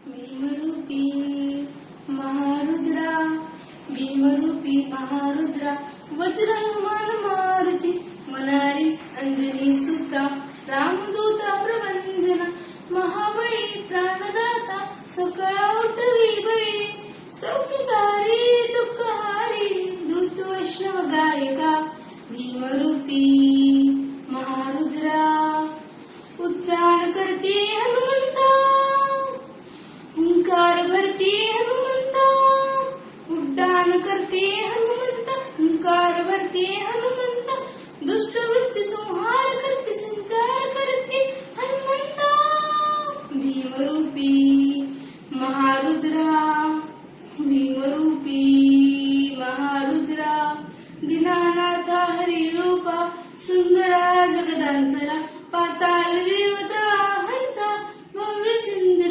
भीमरूपी महारुद्रा, भीमरूपी महारुद्रा, वज्रहनुमान मारुती, मनारी अंजनी सुता, रामदूता प्रभंजना, महाबळी प्राणदाता, सकळा उठवी बळी, सौख्यकारी दुःखहारी, दूत वैष्णव गायका, भीमरूपी महारुद्रा. उद्धार करते हनुमंता, हुंकार भरते हनुमंता, उड्डाण करते हनुमंता, हुंकार भरते हनुमंता, दुष्ट वृत्ती संहार करते, संचार करते हनुमंता, भीमरूपी महारुद्रा.